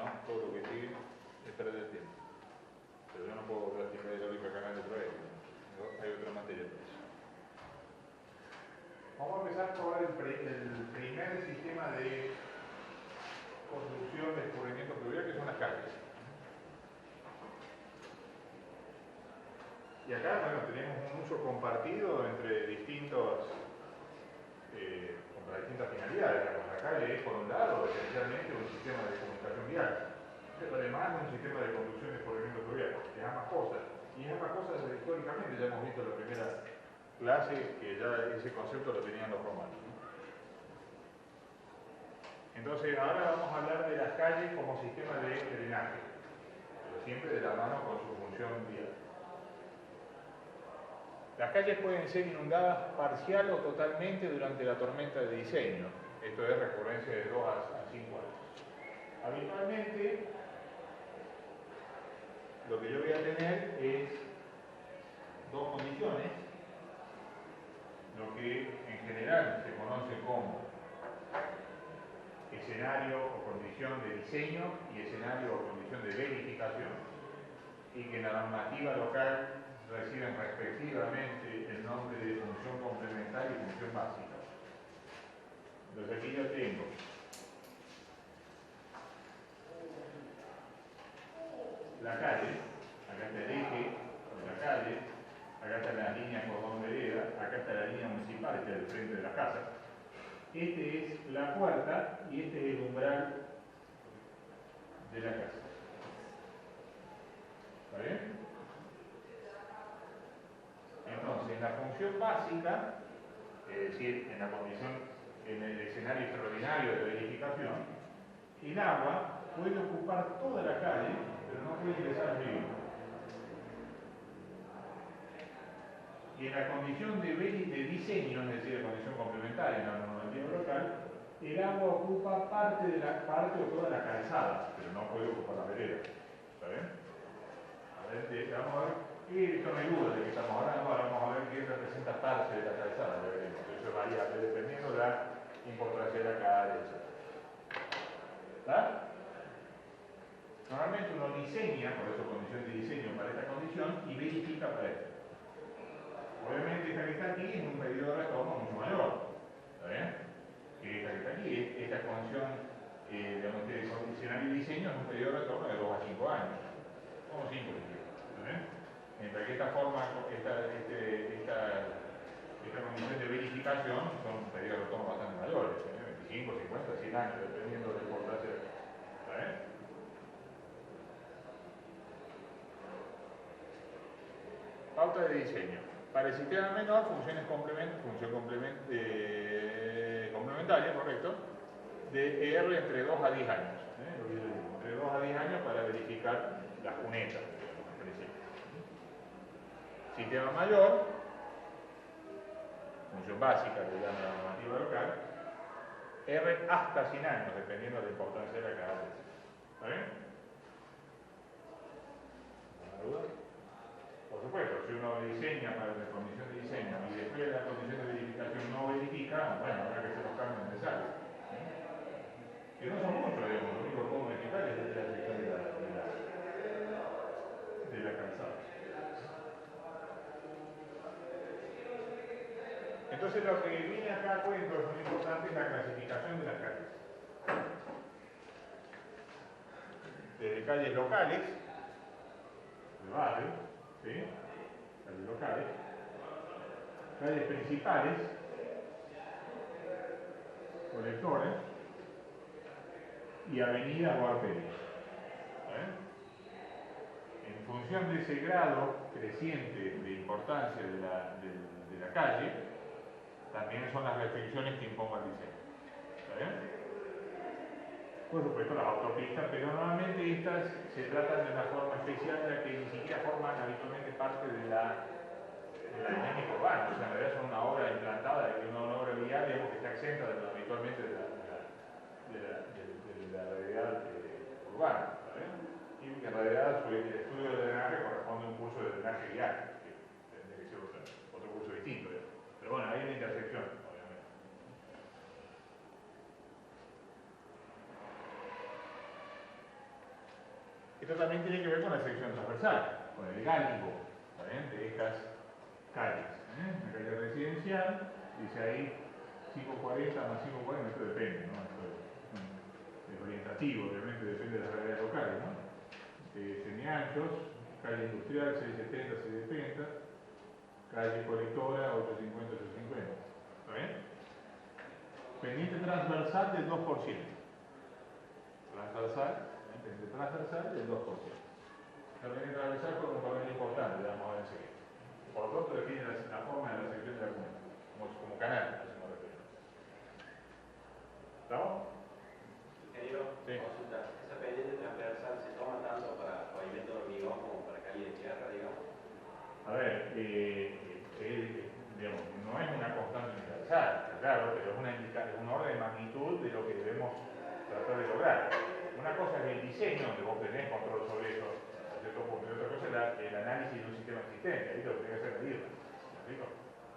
no, todo lo que sigue es perder tiempo. Pero yo no puedo practicar hidráulica canal de prueba, hay otra materia para eso. Vamos a empezar por el primer sistema de construcción de escurrimiento pluvial, que son las calles. Y acá, bueno, tenemos un uso compartido entre distintas finalidades. La calle es, por un lado, esencialmente un sistema de comunicación vial, pero además un sistema de conducción de escurrimiento pluvial, que es ambas cosas. Y es ambas cosas históricamente, ya hemos visto en la primera clase que ya ese concepto lo tenían los romanos. Entonces, ahora vamos a hablar de las calles como sistema de drenaje, pero siempre de la mano con su función vial. Las calles pueden ser inundadas parcial o totalmente durante la tormenta de diseño. Esto es recurrencia de 2 a 5 años. Habitualmente, lo que yo voy a tener es dos condiciones, lo que en general se conoce como escenario o condición de diseño y escenario o condición de verificación, y que en la normativa local reciben respectivamente el nombre de función complementaria y función básica. Entonces aquí yo tengo la calle, acá está el eje de la calle, acá está la línea cordón vereda, acá está la línea municipal, que es el frente de la casa. Este es la puerta y este es el umbral de la casa. ¿Está bien? Entonces, en la función básica, es decir, en la condición, en el escenario extraordinario de verificación, el agua puede ocupar toda la calle, pero no puede ingresar al río. Y en la condición de diseño, es decir, la condición complementaria en la normativa local, el agua ocupa parte o toda la calzada, pero no puede ocupar la vereda. ¿Está bien? A ver, vamos a ver. Y esto no hay duda de que estamos hablando. Ahora vamos a ver qué representa parte de la calzada. Eso es variable dependiendo de la importancia de la calle, etc. ¿Está? Normalmente uno diseña, por eso condición de diseño para esta condición, y verifica para esta. Obviamente esta que está aquí es un periodo de retorno mucho mayor. ¿Está bien? Esta que está aquí, esta condición digamos, de escenario y diseño es un periodo de retorno de 2 a 5 años. Como 5 si quieres. ¿Está bien? Mientras que esta condición de verificación son periodos de retorno bastante mayores, 25, 50, 100 años, dependiendo de la importancia. ¿Está bien? Pauta de diseño. Para el sistema menor, función complementaria, correcto, de R entre 2 a 10 años. Entre 2 a 10 años para verificar las cunetas, en principio. Sistema mayor, función básica de la normativa local, R hasta 100 años, dependiendo de la importancia de la cada vez. ¿Está bien? ¿Alguna duda? Por supuesto, si uno diseña para la condición de diseño y después de la condición de verificación no verifica, bueno, habrá que hacer los cambios necesarios. Que no son muchos, digamos, lo único que puedo verificar es la sección de la calzada. Entonces lo que viene acá a cuento es muy importante, es la clasificación de las calles. Desde calles locales, de barrio, ¿sí? Calles locales, calles principales, colectores y avenidas o arterias. En función de ese grado creciente de importancia de la calle, también son las restricciones que imponga el diseño. ¿Está bien? Por supuesto las autopistas, pero normalmente estas se tratan de una forma especial en la que ni siquiera forman habitualmente parte de la dinámica urbana, o sea, en realidad son una obra implantada, una obra vial, digamos, que está exenta habitualmente de la realidad urbana. ¿Está bien? Y en realidad el estudio de drenaje corresponde a un curso de drenaje vial, que tendría que ser otro curso distinto, digamos. Pero bueno, hay una intersección, obviamente. Esto también tiene que ver con la sección transversal, con el gálico, ¿está bien?, de estas calles. Una calle residencial, dice ahí 540 más 540, esto depende, ¿no? Esto es orientativo, obviamente depende de las realidades locales, ¿no? Semianchos, calle industrial 670, 670, calle colectora 850, 850. ¿Está bien? Pendiente transversal del 2%. Transversal, pendiente transversal del 2%. La pendiente transversal con un papel importante, vamos a ver enseguida. Por lo tanto, define la forma de la sección de la cuna, como canal, a eso me refiero. ¿Estamos? Ingeniero, sí. Consulta. ¿Esa pendiente transversal se toma tanto para pavimento de hormigón como para calle de tierra, digamos? A ver, digamos, no es una constante universal, claro, pero es un orden de magnitud de lo que debemos tratar de lograr. Una cosa es el diseño, donde vos tenés control sobre eso, a cierto punto, y otra cosa es el análisis de un sistema existente, ahí lo que tiene que hacer medirlo. ¿Me explico?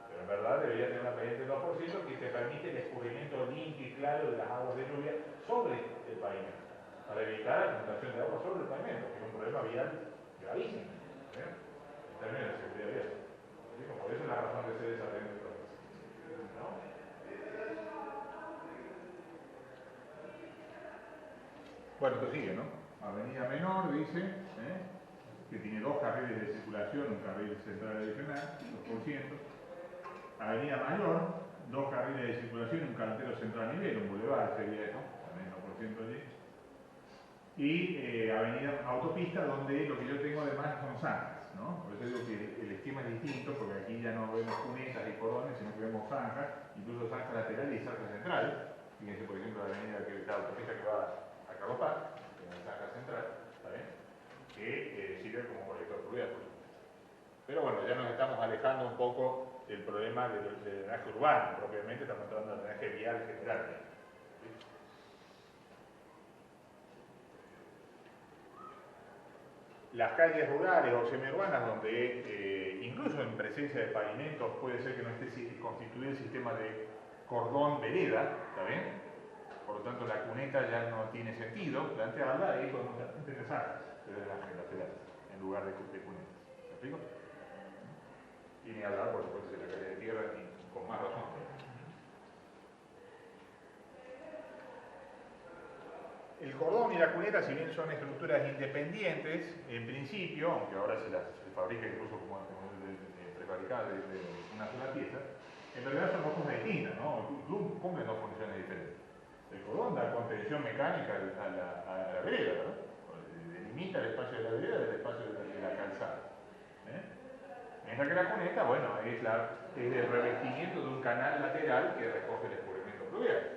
Pero en verdad debería tener una pendiente del 2% que te permite el escurrimiento limpio y claro de las aguas de lluvia sobre el pavimento, para evitar la acumulación de agua sobre el pavimento, que es un problema vial gravísimo, ¿eh? En términos de seguridad vial. Por eso es la razón de ser esa pendiente del 2%. ¿No? Bueno, esto sigue, ¿no? Avenida Menor dice que tiene 2 carriles de circulación, un carril central adicional, 2%. Avenida Mayor, 2 carriles de circulación, un carretero central a nivel, un bulevar sería eso, también 2% allí. Y avenida Autopista, donde lo que yo tengo además son zanjas, ¿no? Por eso digo que el esquema es distinto, porque aquí ya no vemos cunetas y cordones, sino que vemos zanjas, incluso zanjas laterales y zanjas centrales. Fíjense, por ejemplo, la autopista que va a Carlos Paz, tiene una zanja central, ¿está bien?, que sirve como colector fluvial. Pero bueno, ya nos estamos alejando un poco del problema del drenaje urbano, propiamente estamos hablando del drenaje vial general. ¿Sí? Las calles rurales o semiurbanas, donde incluso en presencia de pavimentos puede ser que no esté constituido el sistema de cordón vereda, ¿está bien? Por lo tanto, la cuneta ya no tiene sentido plantearla ahí con un interesante de drenaje lateral en lugar de cuneta. ¿Me explico? Y ni hablar, por supuesto, de la calle de tierra, ni con más razón. El cordón y la cuneta, si bien son estructuras independientes, en principio, aunque ahora se fabrica incluso como prefabricada de una sola pieza, en realidad son dos cosas distintas, ¿no? Cumplen dos funciones diferentes. El cordón da contención mecánica a la vereda, ¿verdad? Delimita el espacio de la vereda del espacio de la calzada. Mientras que la cuneta, bueno, es el revestimiento de un canal lateral que recoge el escurrimiento fluvial.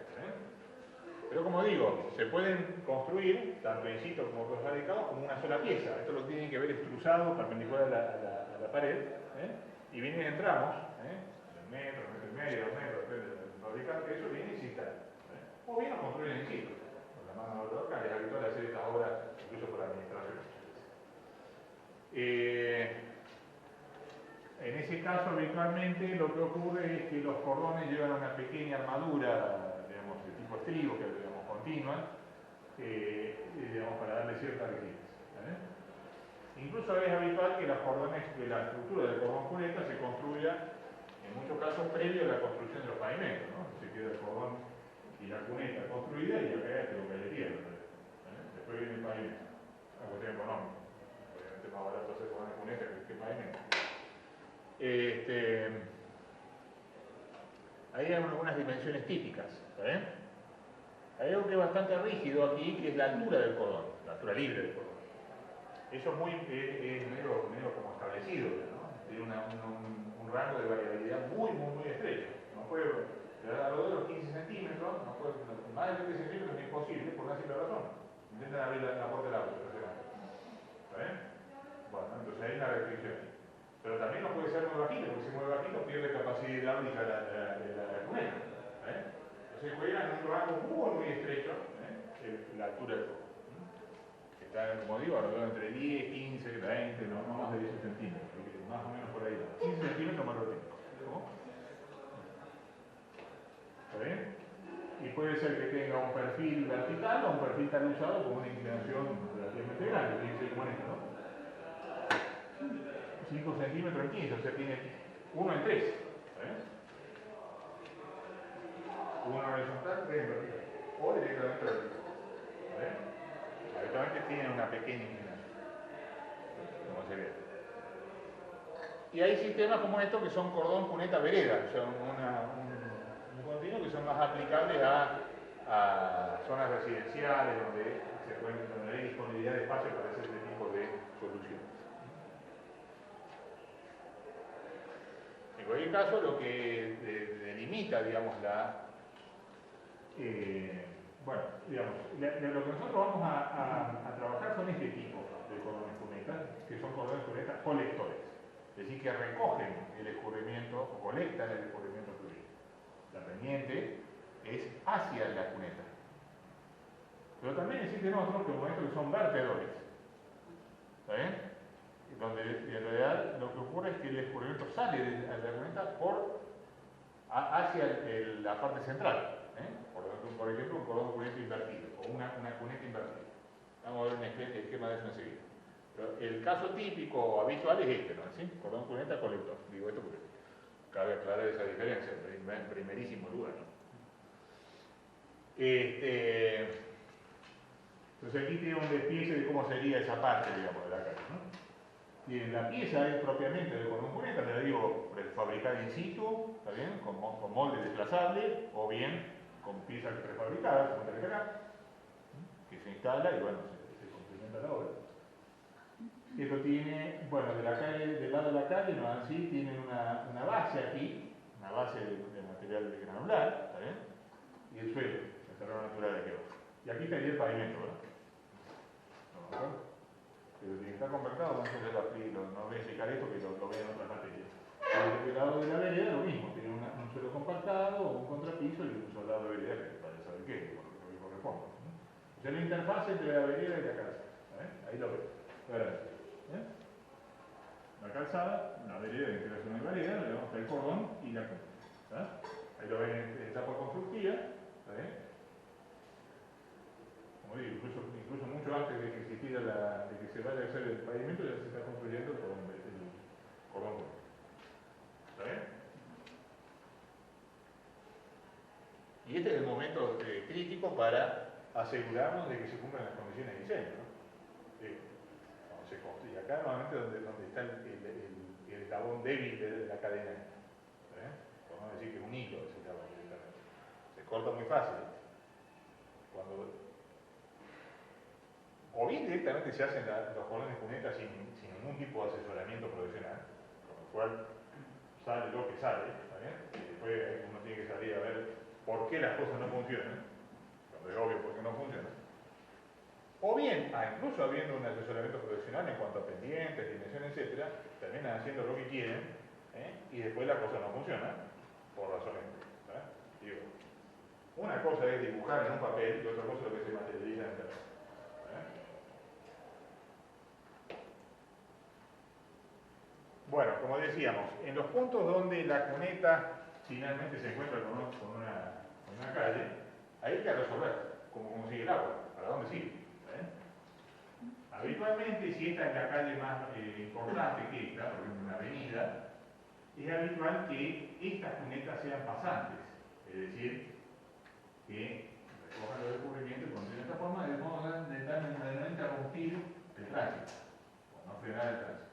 Pero como digo, se pueden construir, tanto in situ como prefabricados, como una sola pieza. Esto lo tienen que ver extrusado, perpendicular a la pared, y vienen en tramos, un metro y medio, 2 metros, depende del fabricante, eso viene y se instala. O bien lo construyen in situ. Con la mano de local es habitual hacer estas obras, incluso por la administración. En ese caso, habitualmente lo que ocurre es que los cordones llevan una pequeña armadura, digamos, de tipo estribo, que digamos continua, digamos, para darle cierta rigidez. Incluso es habitual que los cordones, que la estructura del cordón cuneta se construya, en muchos casos, previo a la construcción de los pavimentos, ¿no? Se queda el cordón y la cuneta construida y acá ya tengo que de tierra. Después viene el pavimento, una cuestión económica. Obviamente es más barato hacer cordón de cuneta que pavimento. Ahí hay algunas dimensiones típicas. Hay algo que es bastante rígido aquí, que es la altura del cordón, la altura libre del cordón. Eso es medio como establecido, ¿no? Tiene un rango de variabilidad muy estrecho. No puede, alrededor de los 15 centímetros, más de 20 centímetros es imposible por una simple razón. Intentan abrir la puerta del auto, ¿está bien? Bueno, entonces hay una restricción. Pero también no puede ser muy bajito, porque si mueve bajito pierde capacidad hidráulica la cuneta. Entonces juega en un rango muy estrecho, la altura del cordón. Está, como digo, alrededor entre 10, 15, 20, no más de 10 centímetros, más o menos por ahí. 15 centímetros más lo tengo. ¿Cómo? ¿Está bien? Y puede ser que tenga un perfil vertical o un perfil tan usado con una inclinación relativamente este grande, tiene 6,40, ¿no? 5 centímetros en 15, o sea, tiene 1 en 3. ¿Eh? 1 horizontal, 3 en vertical. O directamente vertical. ¿Eh? Habitualmente tiene una pequeña inclinación, como se ve. Y hay sistemas como estos que son cordón, cuneta, vereda, o sea, un continuo que son más aplicables a zonas residenciales donde hay disponibilidad de espacio para ese tipo de soluciones. En cualquier caso, lo que delimita, digamos, bueno, digamos, lo que nosotros vamos a trabajar son este tipo de cordones cunetas, que son cordones cunetas colectores, es decir, que recogen el escurrimiento o colectan el escurrimiento fluido. La pendiente es hacia la cuneta. Pero también existen otros como estos que son vertedores. ¿Está bien? Donde en realidad lo que ocurre es que el escurrimiento sale de la cuneta hacia la parte central. Por ejemplo, un cordón cuneta invertido o una cuneta invertida. Vamos a ver un esquema de eso enseguida. Pero el caso típico habitual es este, ¿no? ¿Sí? Cordón cuneta colector. Digo esto porque cabe aclarar esa diferencia en primerísimo lugar, ¿no? Entonces aquí tiene un despiece de cómo sería esa parte, digamos, de la calle, ¿no? Y en la pieza es propiamente de cordón cuneta, te la digo, prefabricada in situ, ¿está bien? Con molde desplazable, o bien con piezas prefabricadas, como esta acá, que se instala y bueno, se complementa la obra. Esto tiene, bueno, del lado de la calle, no así, tiene una base aquí, una base de material de granular, ¿está bien? Y el suelo, el terreno natural de aquí abajo. Y aquí estaría el pavimento, ¿verdad? ¿No? Pero tiene que estar compactado, no voy a explicar esto, que lo ven en otras materias. Del lado de la vereda lo mismo, tiene un suelo compactado, un contrapiso y un soldado de vereda que para saber qué, por lo que corresponde. ¿No? O sea, la interfaz entre la vereda y la casa. Ahí lo ven. La calzada, la vereda, en este caso no hay vereda, le vamos a el cordón y la cuneta. Ahí lo ven en etapa constructiva. Como digo, incluso mucho antes de que existiera de que se vaya a hacer el pavimento, ya se está construyendo el cordón cuneta. ¿Está bien? Y este es el momento crítico para asegurarnos de que se cumplan las condiciones de diseño, ¿no? Cuando se construye acá, normalmente donde está el eslabón débil de la cadena. Podemos decir que es un hilo ese eslabón directamente. Se corta muy fácil. O bien directamente se hacen los cordones cunetas sin ningún tipo de asesoramiento profesional, con lo cual sale lo que sale, ¿está bien? Y después uno tiene que salir a ver por qué las cosas no funcionan, cuando es obvio por qué no funcionan. O bien, incluso habiendo un asesoramiento profesional en cuanto a pendientes, dimensiones, etc., terminan haciendo lo que quieren, y después la cosa no funciona, por razones. Digo, una cosa es dibujar en un papel y otra cosa es lo que se materializa en terreno. Bueno, como decíamos, en los puntos donde la cuneta finalmente se encuentra con una calle, ahí hay que resolver cómo sigue el agua, para dónde sigue. Habitualmente, si esta es la calle más importante que esta, por ejemplo una avenida, es habitual que estas cunetas sean pasantes, es decir, que recojan los descubrimientos y continúen de esta forma de modo de no interrumpir el tránsito, o no frenar el tránsito.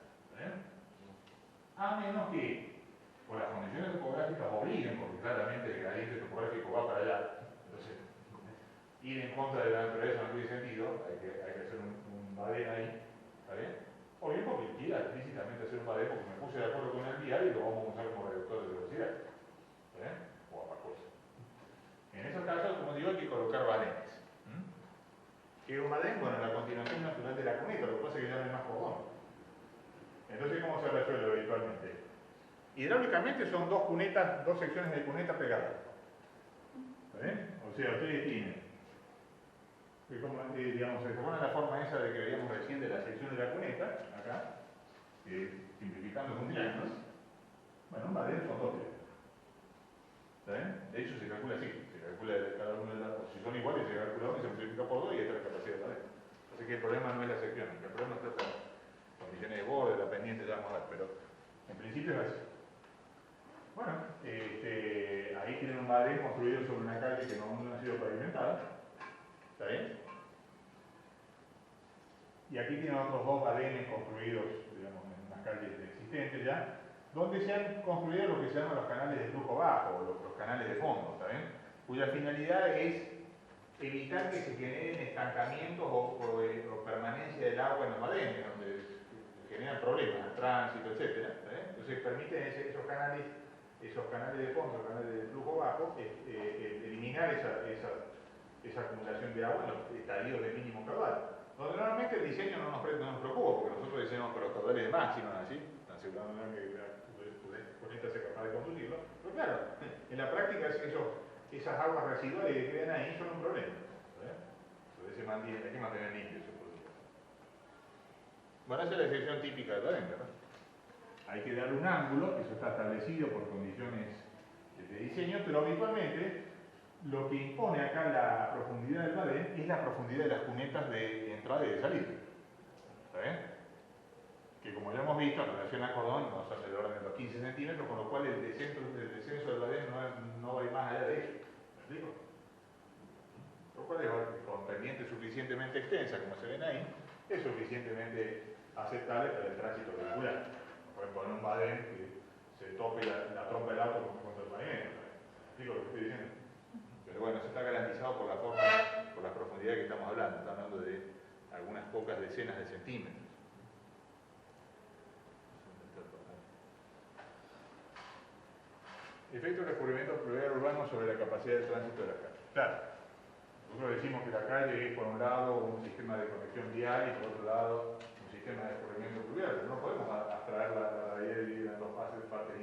A menos que, por las condiciones topográficas, obliguen, porque claramente el gradiente topográfico va para allá, entonces ir en contra de la naturaleza no tiene sentido, hay que hacer un badén ahí, ¿está bien? O bien porque quiera explícitamente hacer un badén porque me puse de acuerdo con el vial y lo vamos a usar como reductor de velocidad, ¿está bien? O ambas cosas. En esos casos, como digo, hay que colocar badenes. ¿Qué es un badén? Bueno, la continuación natural de la cuneta, lo que pasa es que ya no hay más cordón. Entonces, ¿cómo se resuelve habitualmente? Hidráulicamente son dos secciones de cuneta pegadas. ¿Está bien? O sea, ustedes tienen, digamos, se pone la forma esa de que veíamos recién de la sección de la cuneta, acá, simplificando con triángulos. Bueno, un badén son dos triángulos. ¿Está bien? De hecho, se calcula así, se calcula cada uno de las dos. Si son iguales, se calcula uno y se multiplica por dos y esta es la capacidad del badén. ¿Está Así que el problema no es la sección, el problema está en condiciones de borde, la pendiente, ya vamos a ver, pero en principio es así. Bueno, ahí tienen un badén construido sobre una calle que no ha sido pavimentada. ¿Está bien? Y aquí tienen otros dos badenes construidos, digamos, en unas calles existentes ya, donde se han construido lo que se llaman los canales de flujo bajo, o los canales de fondo, ¿está bien? Cuya finalidad es evitar que se generen estancamientos o permanencia del agua en los badenes, donde se generan problemas, tránsito, etc. Entonces permiten esos canales de fondo, canales de flujo bajo, eliminar esa acumulación de agua en los estadios de mínimo caudal. Donde normalmente el diseño no nos preocupa, porque nosotros diseñamos para los caudales de máximo, así, asegurando que la cuneta sea capaz de conducirlo. Pero claro, en la práctica esas aguas residuales que quedan ahí son un problema. Entonces hay que mantener limpio ese producto. Bueno, esa es la excepción típica del badén, ¿verdad? Hay que darle un ángulo, eso está establecido por condiciones de diseño, pero habitualmente lo que impone acá la profundidad del badén es la profundidad de las cunetas de entrada y de salida. ¿Está bien? Que como ya hemos visto, en relación a cordón nos hace el orden de los 15 centímetros, con lo cual el descenso del badén no va a ir más allá de eso. ¿Me explico? Lo cual es con pendiente suficientemente extensa, como se ven ahí, es suficientemente aceptable para el tránsito vehicular. Pueden poner un badén que se tope la trompa del auto contra el pavimento. ¿Me explico lo que estoy diciendo? Pero bueno, eso está garantizado por la forma, por la profundidad que estamos hablando. Estamos hablando de algunas pocas decenas de centímetros. Efecto de descubrimiento fluvial urbano sobre la capacidad de tránsito de la calle. Claro, nosotros decimos que la calle es por un lado un sistema de conexión vial y por otro lado un sistema de descubrimiento fluvial. Pero no podemos abstraer la idea de dividir en dos partes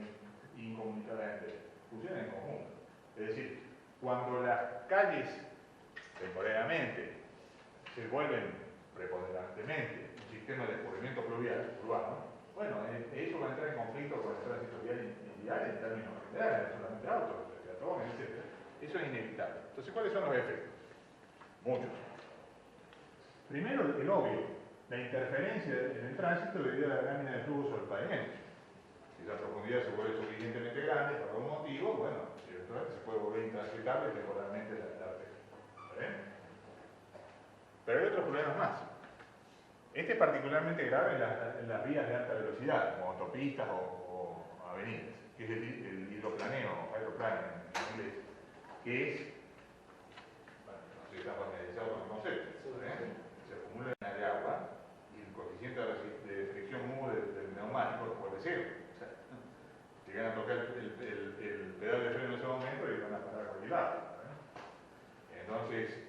incomunicadas entre ellas. Funcionan en conjunto. Es decir, cuando las calles temporariamente se vuelven preponderantemente un sistema de descubrimiento fluvial urbano, bueno, eso va a entrar en conflicto con el tránsito vial en términos generales, no solamente autos, peatones, etc. Eso es inevitable. Entonces, ¿cuáles son los efectos? Muchos. Primero, el obvio, la interferencia en el tránsito debido a la lámina de flujo sobre el pavimento. Si la profundidad se vuelve suficientemente grande por algún motivo, bueno, eventualmente se puede volver intransitable temporalmente la arteria. ¿Está bien? Pero hay otros problemas más. Este es particularmente grave en las vías de alta velocidad, como autopistas o avenidas, que es el hidroplaneo, o aeroplano en inglés, que es, bueno, no sé si están familiarizados con el concepto, se acumula en de agua y el coeficiente de fricción mu del neumático puede ser cero. O sea, llegan a tocar el pedal de freno en ese momento y van a parar a cualquier lado. Entonces,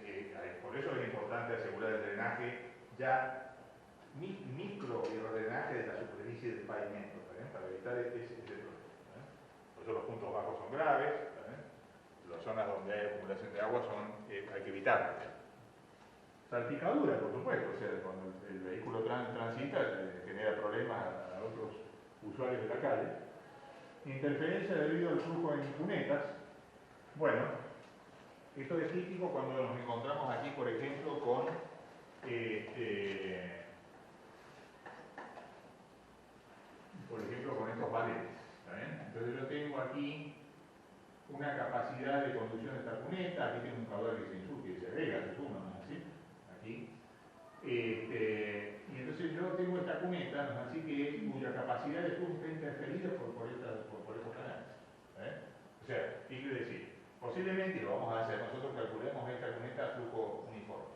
por eso es importante asegurar el drenaje ya micro hidrodrenaje de la superficie del pavimento, para evitar ese problema. Por eso los puntos bajos son graves, las zonas donde hay acumulación de agua hay que evitarlas. Salpicadura, por supuesto, o sea, cuando el vehículo transita genera problemas a otros usuarios de la calle. Interferencia debido al flujo en cunetas. Bueno, esto es típico cuando nos encontramos aquí, por ejemplo, con estos badenes. Entonces yo tengo aquí una capacidad de conducción de esta cuneta, aquí tengo un caudal que se agrega, se suma, ¿no es así? Aquí. Y entonces yo tengo esta cuneta, ¿no es así? Cuya capacidad de flujo está interferida por estos canales. O sea, ¿qué quiere decir? Posiblemente, y lo vamos a hacer, nosotros calculemos esta cuneta a flujo uniforme.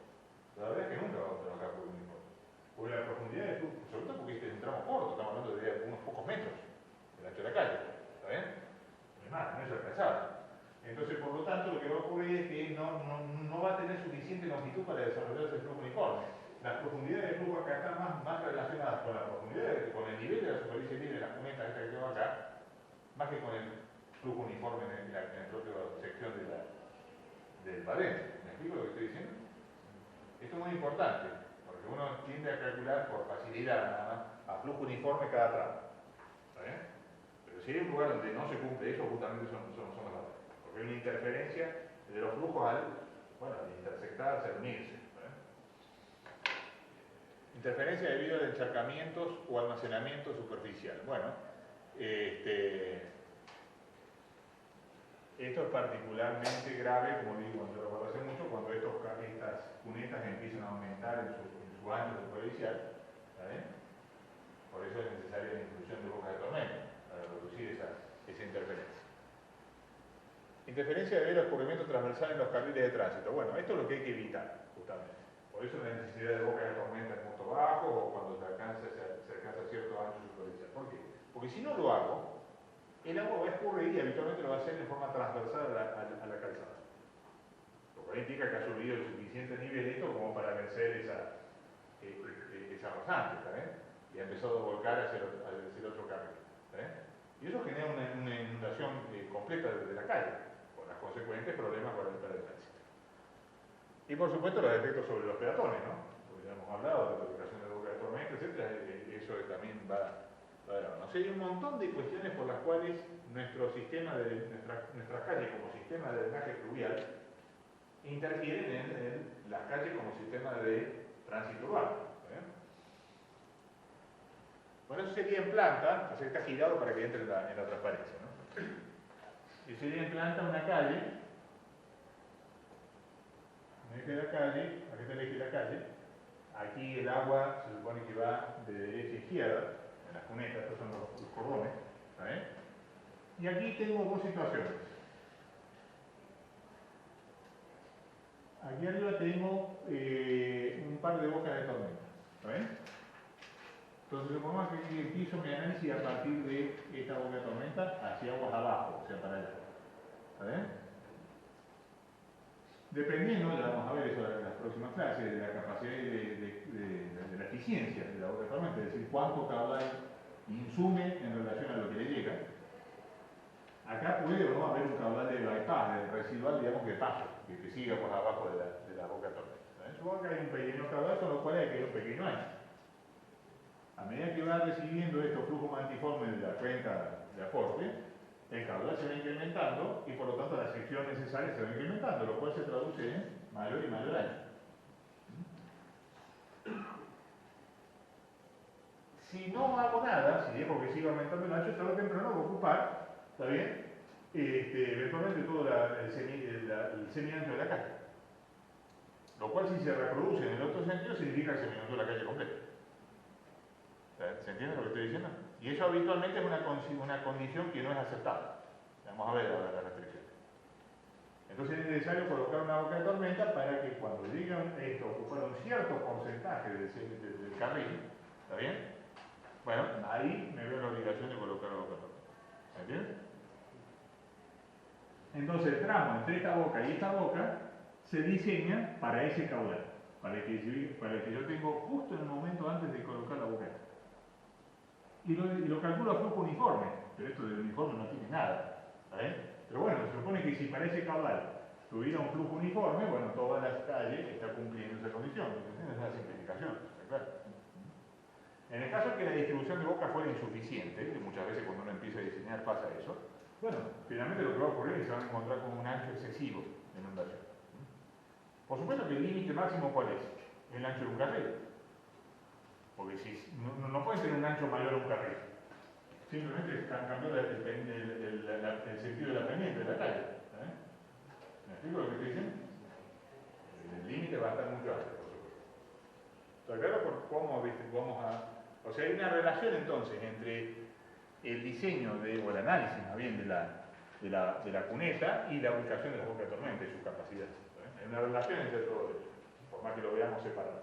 La verdad es que nunca vamos a trabajar por uniforme. Porque la profundidad del flujo, sobre todo porque este es un tramo corto, estamos hablando de unos pocos metros del ancho de la calle. ¿Está bien? Es más, no es alcanzable. Entonces, por lo tanto, lo que va a ocurrir es que no va a tener suficiente longitud para desarrollarse el flujo uniforme. Las profundidades del flujo acá están más relacionadas con la profundidad, con el nivel de la superficie libre de la cuneta esta que tengo acá, más que con el flujo uniforme en la propia sección del badén. ¿Me explico lo que estoy diciendo? Esto es muy importante, porque uno tiende a calcular por facilidad nada más a flujo uniforme cada tramo. ¿Está bien? Pero si hay un lugar donde no se cumple eso, justamente son los badenes. Porque hay una interferencia de los flujos al intersectarse, al unirse. Interferencia debido a encharcamientos o almacenamiento superficial. Bueno, esto es particularmente grave, como digo, yo lo pasé mucho, cuando estas cunetas empiezan a aumentar en su ancho superficial. ¿Vale? Por eso es necesaria la inclusión de bocas de tormenta, para reducir esa interferencia. Interferencia debido al escurrimiento transversal en los carriles de tránsito. Bueno, esto es lo que hay que evitar, justamente. Por eso la necesidad de bocas de tormenta en punto bajo o cuando se alcanza cierto ancho superficial. ¿Por qué? Porque si no lo hago, el agua va a escurrir y habitualmente lo va a hacer en forma transversal a la calzada. Lo cual indica que ha subido el suficiente nivelito como para vencer esa rasante, ¿está bien? Y ha empezado a volcar hacia el otro carril. ¿está bien? Y eso genera una inundación completa de la calle, con los consecuentes problemas para el tránsito. Y por supuesto los efectos sobre los peatones, ¿no? Porque ya hemos hablado de la ubicación de boca de tormenta, etc. Eso también va a ver. O sea, hay un montón de cuestiones por las cuales nuestro sistema nuestras calles como sistema de drenaje fluvial interfieren en las calles como sistema de tránsito urbano. Bueno, eso sería en planta, o sea, está girado para que entre en la transparencia, ¿no? Y sería en planta una calle, un eje de la calle, aquí está el eje de la calle, aquí el agua se supone que va de derecha a izquierda, en las cunetas, estos son los cordones, ¿sabes? Y aquí tengo dos situaciones. Aquí arriba tengo un par de bocas de tormenta, ¿sabes? Entonces supongamos que empiezo mi análisis a partir de esta boca de tormenta hacia aguas abajo, o sea, para allá. ¿Está bien? Dependiendo, ya vamos a ver eso en las próximas clases, de la capacidad de la eficiencia de la boca de tormenta, es decir, cuánto caudal insume en relación a lo que le llega. Acá puede o no haber un caudal de bypass, de residual, digamos, que pasa, que siga por abajo de la boca de tormenta. Supongo que hay un pequeño caudal, con lo cual hay que ir un pequeño ancho. A medida que va recibiendo estos flujos multiformes de la cuenca de aporte, el caudal se va incrementando y por lo tanto la sección necesaria se va incrementando, lo cual se traduce en mayor y mayor ancho. Si no hago nada, si dejo que siga aumentando el ancho, tarde o temprano va a ocupar, ¿está bien? Eventualmente todo el semi-ancho de la calle. Lo cual, si se reproduce en el otro sentido, significa que se minutó la calle completa. ¿Se entiende lo que estoy diciendo? Y eso habitualmente es una condición que no es aceptable. Vamos a ver ahora la restricción. Entonces es necesario colocar una boca de tormenta para que cuando llegue esto a ocupar un cierto porcentaje del carril, ¿está bien? Bueno, ahí me veo la obligación de colocar la boca de tormenta. ¿Se entiende? Entonces el tramo entre esta boca y esta boca se diseña para ese caudal, para que yo tengo justo en el momento antes de colocar la boca. Y lo calculo a flujo uniforme, pero esto del uniforme no tiene nada. ¿Vale? Pero bueno, se supone que si para ese caudal tuviera un flujo uniforme, bueno, todas las calles están cumpliendo esa condición. Es una simplificación, ¿está claro? En el caso que la distribución de boca fuera insuficiente, que muchas veces cuando uno empieza a diseñar pasa eso, bueno, finalmente lo que va a ocurrir es que se van a encontrar con un ancho excesivo de inundación. Por supuesto que el límite máximo, ¿cuál es? El ancho de un carril. Porque si, no pueden tener un ancho mayor a un carril. Simplemente están cambiando el sentido de la pendiente de la calle. ¿Me explico lo que estoy diciendo? El límite va a estar mucho alto, por supuesto. ¿Está claro por cómo vamos a...? O sea, hay una relación entonces entre el diseño o el análisis más bien de la cuneta y la ubicación de la boca de tormenta y su capacidad. Hay una relación entre todo ello, por más que lo veamos separado.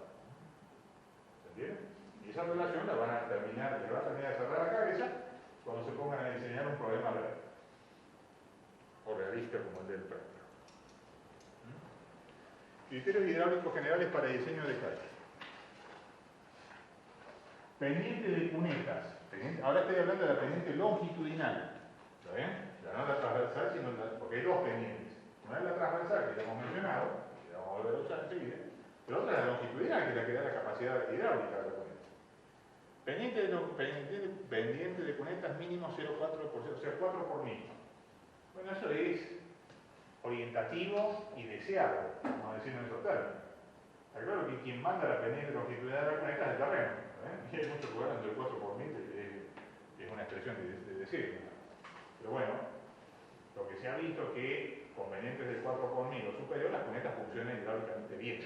¿Se entiende? Y esa relación la van a terminar, le va a terminar de cerrar la cabeza cuando se pongan a diseñar un problema real. O realista como el del práctico. Criterios hidráulicos generales para diseño de calles. Pendiente de cunetas. Ahora estoy hablando de la pendiente longitudinal. ¿Está bien? Ya no la transversal, sino porque hay dos pendientes. Una es la transversal, que ya hemos mencionado, que vamos a volver a usar enseguida, pero otra es la longitudinal, que es la que da la capacidad hidráulica de la cuneta. Pendiente de cunetas mínimo 0,4%, o sea, 4 por mil. Bueno, eso es orientativo y deseado, vamos a decirlo en esos términos. Está claro que quien manda la pendiente longitudinal de la cuneta es el terreno. Y hay muchos lugares donde el 4 por 1000 es una expresión de deseo. Pero bueno, lo que se ha visto es que convenientes del 4 por 1000 o superior, las cunetas funcionan hidráulicamente bien.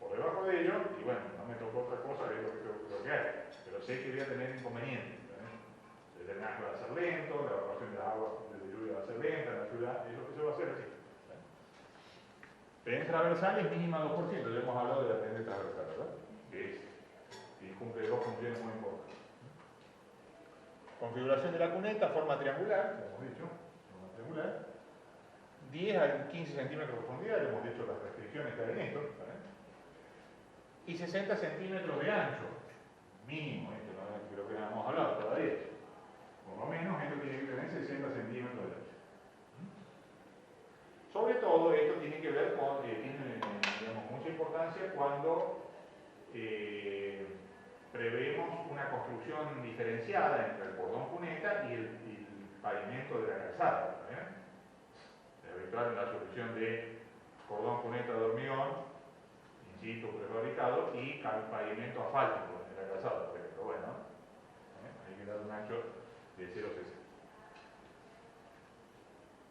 Por debajo de ello, y bueno, no me tocó otra cosa, es lo que hay. Pero sé que voy a tener inconvenientes. El drenaje va a ser lento, la evacuación de agua de lluvia va a ser lenta en la ciudad, eso va a ser así. Pendiente transversal es mínima 2%, ya hemos hablado de la pendiente transversal, ¿verdad? Que cumple dos funciones muy importantes. Configuración de la cuneta, forma triangular, como hemos dicho, forma triangular. 10 a 15 centímetros de profundidad, le hemos dicho las restricciones que hay en esto, ¿vale? Y 60 centímetros de ancho, mínimo, esto no creo que no hemos hablado todavía. Por lo menos esto tiene que tener 60 centímetros de ancho. Sobre todo esto tiene que ver con, tiene digamos, mucha importancia cuando prevemos una construcción diferenciada entre el cordón cuneta y el pavimento de la calzada. Evitar la solución de cordón cuneta de hormigón, insisto, prefabricado, y pavimento asfáltico en la calzada, por ejemplo. Bueno, hay que dar un ancho de 0,60.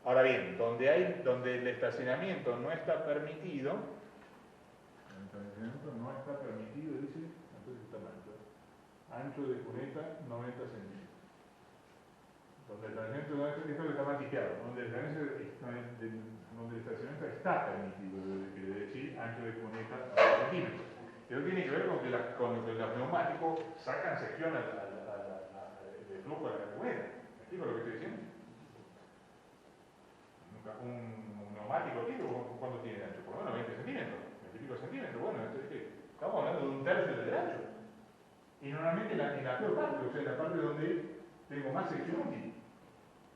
Ahora bien, donde el estacionamiento no está permitido, dice, entonces está mal. Ancho de cuneta 90 centímetros. Donde el estacionamiento no está mal tipeado, donde el estacionamiento está permitido, quiere decir ancho de cuneta 90 centímetros. Eso tiene que ver con que los neumáticos sacan sección del flujo de la cuneta. ¿Me explico lo que estoy diciendo? Un neumático típico, ¿cuánto tiene de ancho? Por lo menos 20 centímetros, 20 y pico centímetros. Bueno, estamos hablando de un tercio del ancho. Y normalmente en la peor parte, o sea, en la parte donde tengo más sección útil.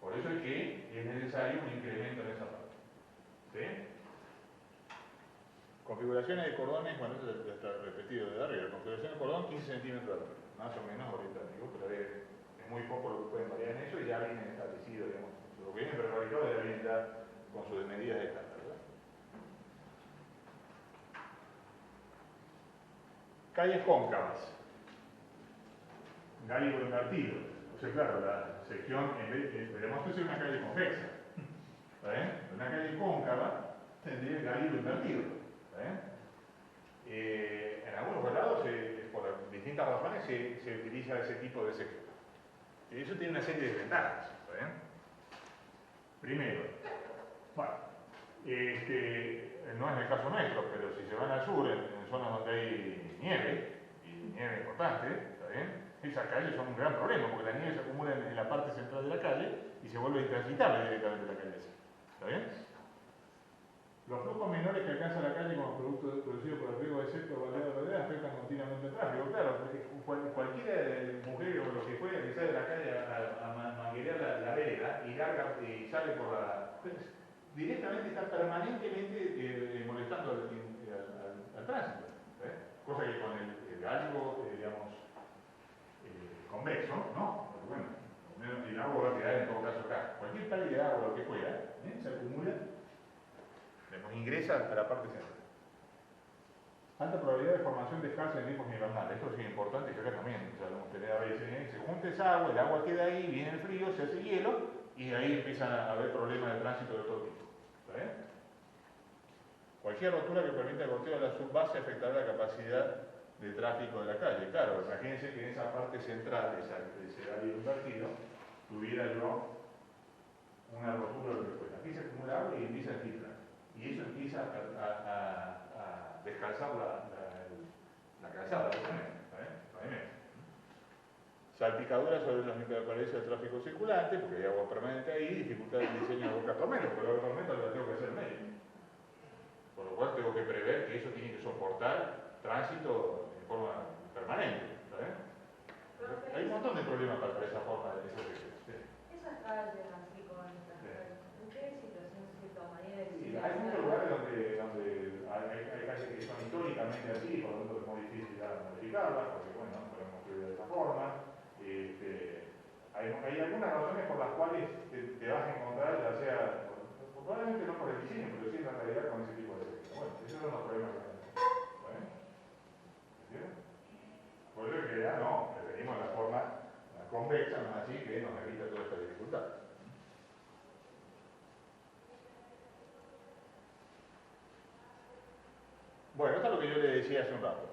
Por eso es que es necesario un incremento en esa parte. ¿Sí? Configuraciones de cordones, bueno, esto ya está repetido de arriba. Configuración de cordón 15 centímetros de alto. Más o menos ahorita digo, pero es muy poco lo que pueden variar en eso y ya viene establecido, digamos. Lo que viene prefabricado ya viene ya con sus medidas estándar, ¿verdad? Calles cóncavas. Gálibo invertido. O sea, claro, la sección, veremos que es una calle convexa. Una calle cóncava tendría el gálibo invertido. En algunos lados, por distintas razones, se utiliza ese tipo de sección. Y eso tiene una serie de desventajas. Primero, bueno, no es el caso nuestro, pero si se van al sur, en zonas donde hay nieve, y nieve importante, ¿está bien? Esas calles son un gran problema, porque la nieve se acumula en la parte central de la calle y se vuelve intransitable directamente la calle. ¿Está bien? Los flujos menores que alcanza la calle como producto producido por el riego de sector o baldeo de rodea afectan continuamente el tráfico. Claro, cualquiera mujer o lo que fuera que sale de la calle a manguerear la vereda y sale por la... directamente está permanentemente molestando al tránsito. Cosa que con el gálibo, digamos, convexo, ¿no? Porque bueno, el agua va a quedar en todo caso acá. Cualquier tal de agua, lo que fuera, se acumula, ingresa a la parte central. Alta probabilidad de formación de escasez en tiempos invernales. Esto sí es importante, que acá también, o sea, tener a veces, se junta esa agua, el agua queda ahí, viene el frío, se hace hielo, y ahí empiezan a haber problemas de tránsito de todo tipo. ¿Está bien? Cualquier rotura que permita el goteo de la subbase afectará la capacidad de tráfico de la calle. Claro, imagínense que en esa parte central de ese área invertido tuviera yo una rotura o lo que fuera. Aquí se acumula agua y empieza a filtrar. Y eso empieza a descalzar la calzada, pavimento. Salpicaduras sobre los microparedes del tráfico circulante, porque hay agua permanente ahí, dificultad del diseño de boca tormento, porque la boca tormento la tengo que hacer en medio. Por lo cual tengo que prever que eso tiene que soportar tránsito en forma permanente. Hay un montón de problemas para esa forma de ese efecto. Esas calles así con estas calles, ¿en qué situación se toma? Hay muchos lugares donde hay calles que son históricamente así, por lo tanto es muy difícil modificarlas, porque bueno, no podemos construir de esa forma. Hay algunas razones por las cuales te vas a encontrar, ya sea, probablemente no por el diseño, pero sí en la realidad con ese tipo de efectos. Bueno, esos son los problemas que tenemos. realidad no, preferimos la forma convexa, más así que nos evita toda esta dificultad. Bueno, esto es lo que yo le decía hace un rato.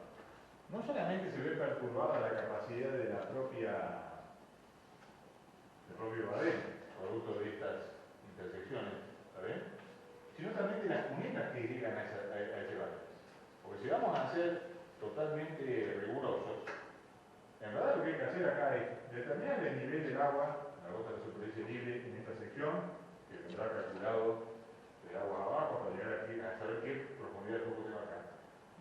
No solamente se ve perturbada la capacidad de del propio badén, producto de estas intersecciones, ¿está bien? Sino también de las cunetas que llegan a ese badén. Porque si vamos a ser totalmente rigurosos, en verdad lo que hay que hacer acá es determinar el nivel del agua, la gota de superficie libre en esta sección, que tendrá calculado de agua abajo para llegar aquí a saber qué profundidad de flujo tengo acá.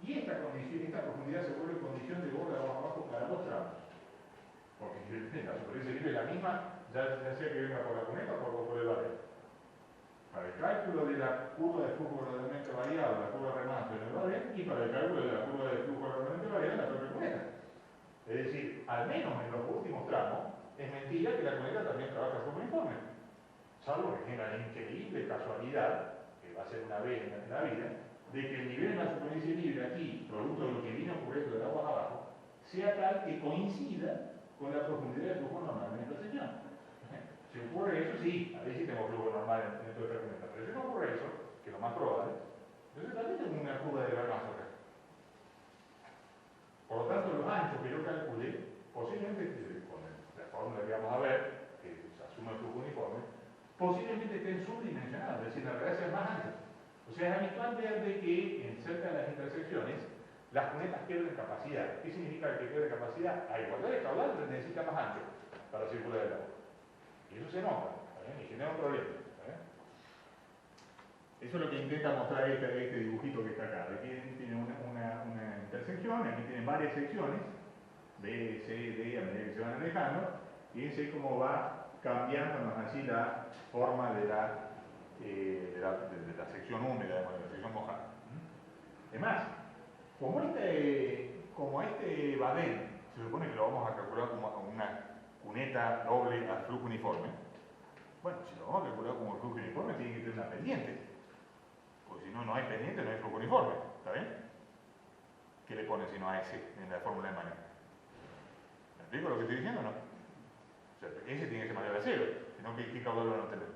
Y esta profundidad se vuelve condición de borda de agua abajo para los tramos. Porque si la superficie libre es la misma, ya sea que venga por la cuneta o por el badén. Para el cálculo de la curva de flujo gradualmente variado, la curva de remanso en el badén, y para el cálculo de la curva de flujo gradualmente variado en la propia cuneta. Es decir, al menos en los últimos tramos, es mentira que la cuneta también trabaja como uniforme. Salvo que tenga la increíble casualidad, que va a ser una vez en la vida, de que el nivel de la superficie libre aquí, producto de lo que viene ocurriendo de aguas abajo, sea tal que coincida con la profundidad de flujo normal en esta sección. Si ocurre eso, sí, ahí sí tengo flujo normal dentro de esta cuneta. Pero si no ocurre eso, que es lo más probable, entonces también tengo una curva de remanso acá. Por lo tanto, los anchos que yo calcule, posiblemente, con la fórmula que vamos a ver, que se asume el flujo uniforme, posiblemente estén subdimensionados, es decir, la realidad sea más ancha. O sea, es habitual ver de que en cerca de las intersecciones, las cunetas pierden capacidad. ¿Qué significa que pierde capacidad? A igualdad de caudal necesita más ancho para circular el agua. Y eso se nota, y genera un problema. Eso es lo que intenta mostrar este dibujito que está acá. Aquí tiene una intersección, aquí tienen varias secciones, B, C, D, a medida que se van alejando, y fíjense cómo va cambiando así la forma de la sección húmeda, de la sección mojada. Además, como este badén se supone que lo vamos a calcular como una cuneta doble al flujo uniforme, bueno, si lo vamos a calcular como el flujo uniforme, tiene que tener una pendiente. Porque si no, no hay pendiente, no hay flujo uniforme. ¿Está bien? ¿Qué le pone si no a ese en la fórmula de manejo? ¿Me explico lo que estoy diciendo o no? O sea, ese tiene que ser mayor a cero, si no, ¿qué caudal van a tener?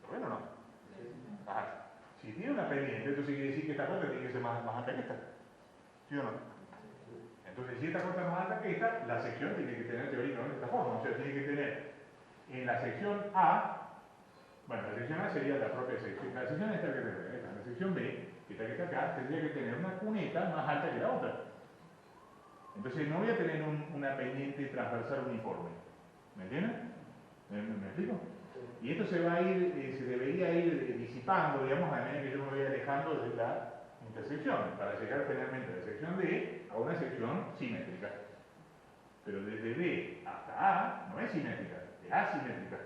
¿Lo ven o no? Ajá. Si tiene una pendiente, entonces quiere decir que esta cota tiene que ser más alta que esta. ¿Sí o no? Entonces, si esta cota es más alta que esta, la sección tiene que tener teóricamente esta forma. O sea, tiene que tener en la sección A, bueno, la sección A sería la propia sección. La sección esta que tenemos, la sección B, que está acá, tendría que tener una cuneta más alta que la otra. Entonces no voy a tener una pendiente transversal uniforme. ¿Me entienden? ¿Me explico? Y esto se debería ir disipando, digamos, a medida que yo me voy alejando de la intersección, para llegar finalmente de la sección D a una sección simétrica. Pero desde B hasta A no es simétrica, es asimétrica.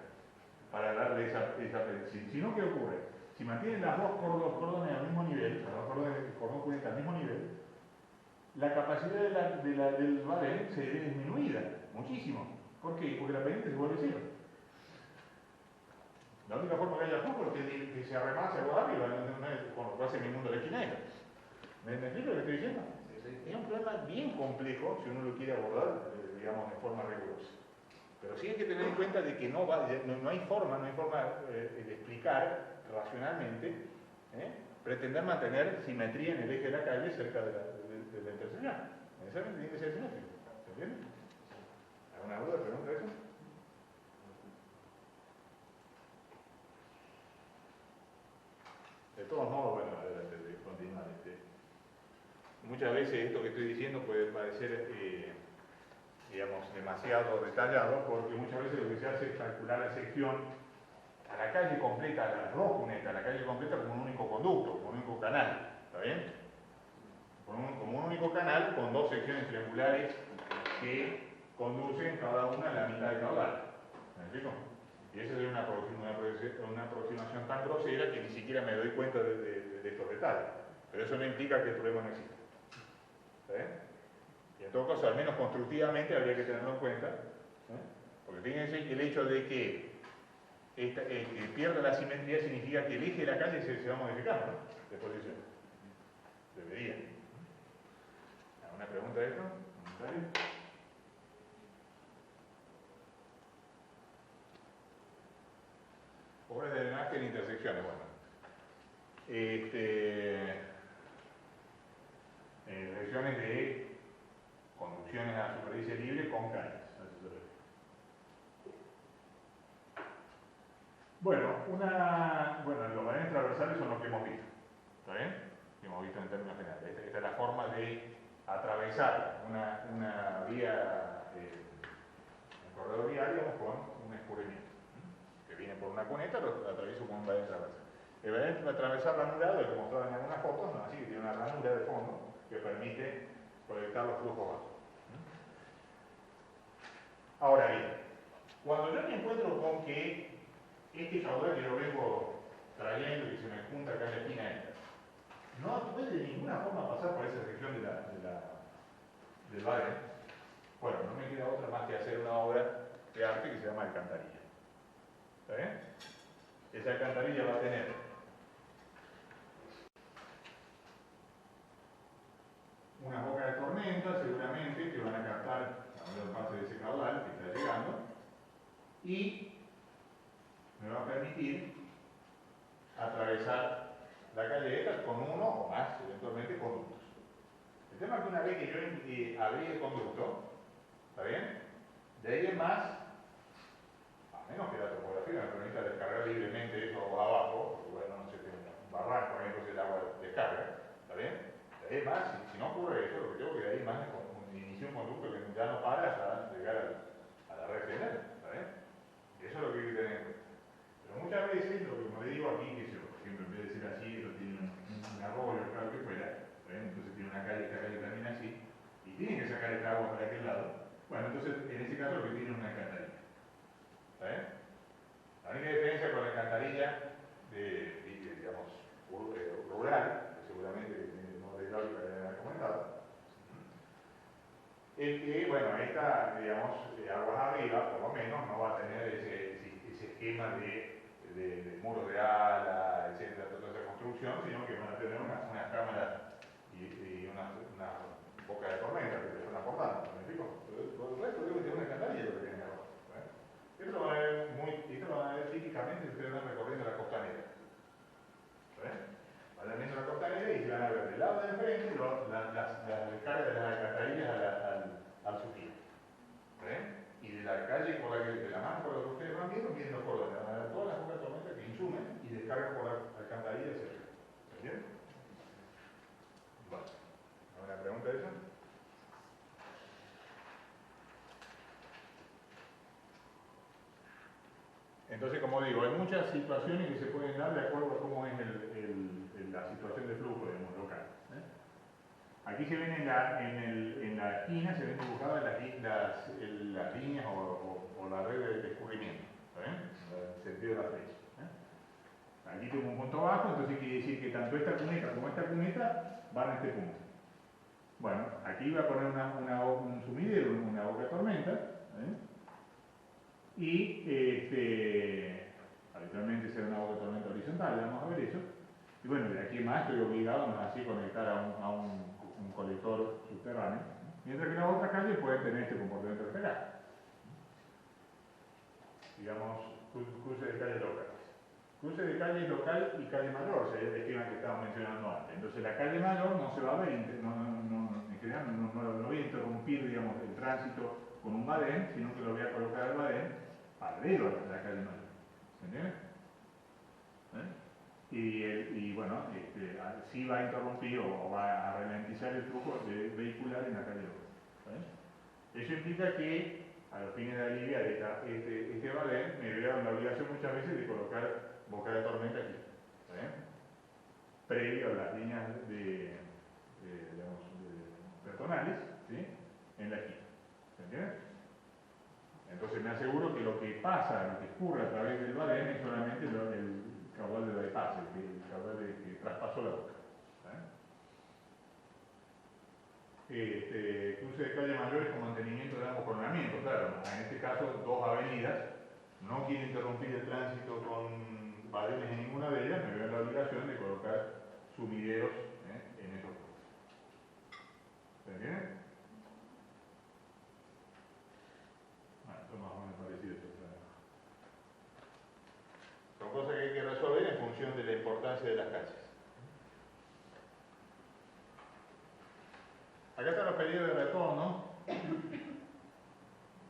Para darle esa pendiente. Si no, ¿qué ocurre? Si mantienen las dos cordones al mismo nivel, las dos cordones cordón cuneta al mismo nivel, la capacidad del badén se ve disminuida muchísimo. ¿Por qué? Porque la pendiente se vuelve cero. La única forma que haya flujo es que se arremase agua arriba, con lo que hace mi mundo de la esquina esta. ¿Me explico lo que estoy diciendo? Es un problema bien complejo si uno lo quiere abordar, digamos, de forma rigurosa. Pero sí hay que tener en cuenta de que no hay forma de explicar racionalmente, pretender mantener simetría en el eje de la calle cerca de la intersección. Necesariamente tiene que ser simétrico. ¿Se entiende? ¿Alguna duda, pregunta de eso? De todos modos, bueno, adelante, continuar. Muchas veces esto que estoy diciendo puede parecer, digamos, demasiado detallado, porque muchas veces lo que se hace es calcular la sección a la calle completa, a las dos cunetas, a la calle completa como un único conducto, como un único canal. ¿Está bien? Como un único canal con dos secciones triangulares que conducen cada una a la mitad de caudal. ¿Me explico? Y esa es una aproximación tan grosera que ni siquiera me doy cuenta de estos detalles. Pero eso no implica que el problema no exista. ¿Está bien? Y en todo caso, al menos constructivamente, habría que tenerlo en cuenta. Porque fíjense que el hecho de que pierda la simetría significa que el eje de la calle se va modificando, ¿no? De posición. Debería. ¿Alguna pregunta de esto? ¿Está bien? Obras de drenaje en intersecciones, bueno. Regiones de conducciones a superficie libre con calles. Bueno, los vadenes transversales son los que hemos visto. ¿Está bien? Que hemos visto en términos generales. Esta es la forma de atravesar una vía, un corredor viario con un escurrimiento. Que viene por una cuneta, lo atravieso con un badén transversal. El badén va a atravesar ranurado, el que mostraba en algunas fotos, ¿no? Así que tiene una ranura de fondo que permite proyectar los flujos bajos. Ahora bien, cuando yo me encuentro con que este caudal que yo vengo trayendo y se me junta acá en la esquina esta, no puede de ninguna forma pasar por esa sección del badén, bueno, no me queda otra más que hacer una obra de arte que se llama alcantarilla. ¿Está bien? Esa alcantarilla va a tener unas bocas de tormenta, seguramente, que van a captar la mayor parte de ese caudal que está llegando, y me va a permitir atravesar la caleta con uno o más, eventualmente, conductos. El tema es que una vez que yo abrí el conducto, ¿está bien? De ahí en más, a menos que la topografía me permita descargar libremente eso abajo, porque bueno, no sé, tiene un barranco, entonces el agua descarga, ¿está bien? De ahí en más, si no ocurre eso, lo que tengo que de ahí en más es iniciar un conducto que ya no para hasta llegar a la red general, ¿está bien? Eso es lo que hay que tener en cuenta. Pero muchas veces, lo que como le digo aquí, que yo, por ejemplo, en vez de decir así, eso tiene un arroyo, claro que fuera, ¿está bien? Entonces tiene una calle, esta calle termina así, y tiene que sacar esta agua para aquel lado. Bueno, entonces en ese caso lo que tiene es una alcantarilla. ¿Está bien? La única diferencia con la alcantarilla digamos, rural, que seguramente no de hidráulica que ya he comentado, es que, bueno, esta, digamos, aguas arriba, por lo menos, no va a tener ese esquema de muros de ala, etcétera, toda esa construcción, sino que van a tener unas cámaras y una boca de tormenta que se van aportando, ¿me explico? Por el resto debe tener una alcantarilla lo que tiene abajo. Esto lo van a ver típicamente si ustedes van recorriendo la costanera. Van viendo la costanera y se van a ver del lado de enfrente las descargas de las alcantarillas al surgir. Y de la calle por la que, de la mano por la que ustedes van viendo los cordones. Van a ver todas las bocas de tormenta que insumen y descargan por la alcantarilla hacia arriba. ¿Se entiende? Bueno, ¿alguna pregunta de eso? Entonces, como digo, hay muchas situaciones que se pueden dar de acuerdo a cómo es la situación de flujo, digamos, local. Aquí se ven en la esquina, se ven dibujadas las líneas o la red de escurrimiento, ¿está bien? En el sentido de la flecha. Aquí tengo un punto bajo, entonces quiere decir que tanto esta cuneta como esta cuneta van a este punto. Bueno, aquí voy a poner un sumidero, una boca de tormenta, y habitualmente será una boca de tormenta horizontal, vamos a ver eso. Y bueno, de aquí en más estoy obligado a así conectar a un colector subterráneo, mientras que la otra calle puede tener este comportamiento vertical. Digamos, cruce de calle local. Cruce de calle local y calle mayor, sería el esquema que estábamos mencionando antes. Entonces la calle mayor no se va a ver, en general no voy a interrumpir, digamos, el tránsito con un badén, sino que lo voy a colocar al badén paralelo a la calle mayor. ¿Se entiende? Y bueno, sí va a interrumpir o va a ralentizar el flujo vehicular en la calle local. Eso implica que a los fines de aliviar este badén me veo en la obligación muchas veces de colocar boca de tormenta aquí, previo a las líneas digamos, peatonales, ¿sí? En la esquina. ¿Se entiende? Entonces me aseguro que lo que pasa, lo que escurre a través del badén es solamente el caudal de bypass, el caudal que traspasó la boca. Cruce de calle mayores con mantenimiento de ambos coronamientos, claro, en este caso dos avenidas, no quiero interrumpir el tránsito con badenes en ninguna de ellas, me veo en la obligación de colocar sumideros en esos puntos. ¿Se entiende? Acá están los periodos de retorno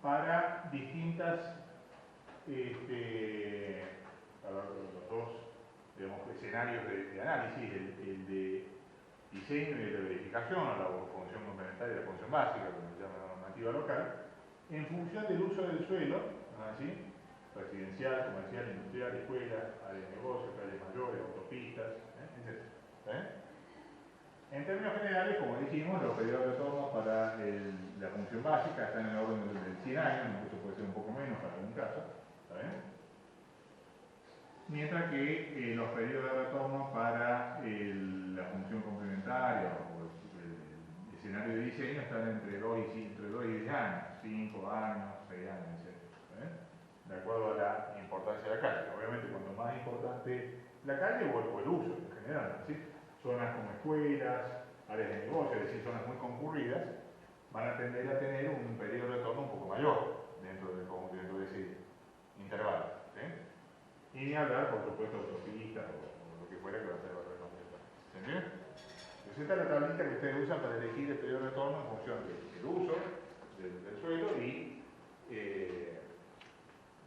para distintas, para los dos, digamos, escenarios de análisis, el de diseño y el de verificación, o la función complementaria y la función básica, como se llama la normativa local, en función del uso del suelo, ¿sí? Residencial, comercial, industrial, escuelas, áreas de negocio, calles mayores, autopistas, etc. En términos generales, como dijimos, los periodos de retorno para la función básica están en el orden del 100 años, incluso puede ser un poco menos para algún caso, ¿está bien? Mientras que los periodos de retorno para la función complementaria o el escenario de diseño están entre 2 y 10 años, 5 años, 6 años, etc. ¿Está bien? De acuerdo a la importancia de la calle. Obviamente, cuanto más importante la calle o el uso en general, ¿sí? Zonas como escuelas, áreas de negocio, es decir, zonas muy concurridas, van a tender a tener un periodo de retorno un poco mayor dentro de ese intervalo. ¿Sí? Y ni hablar, por supuesto, de autopistas o lo que fuera que va a ser el retorno. ¿Se entiende? Pues esta es la tablita que ustedes usan para elegir el periodo de retorno en función del uso del suelo y,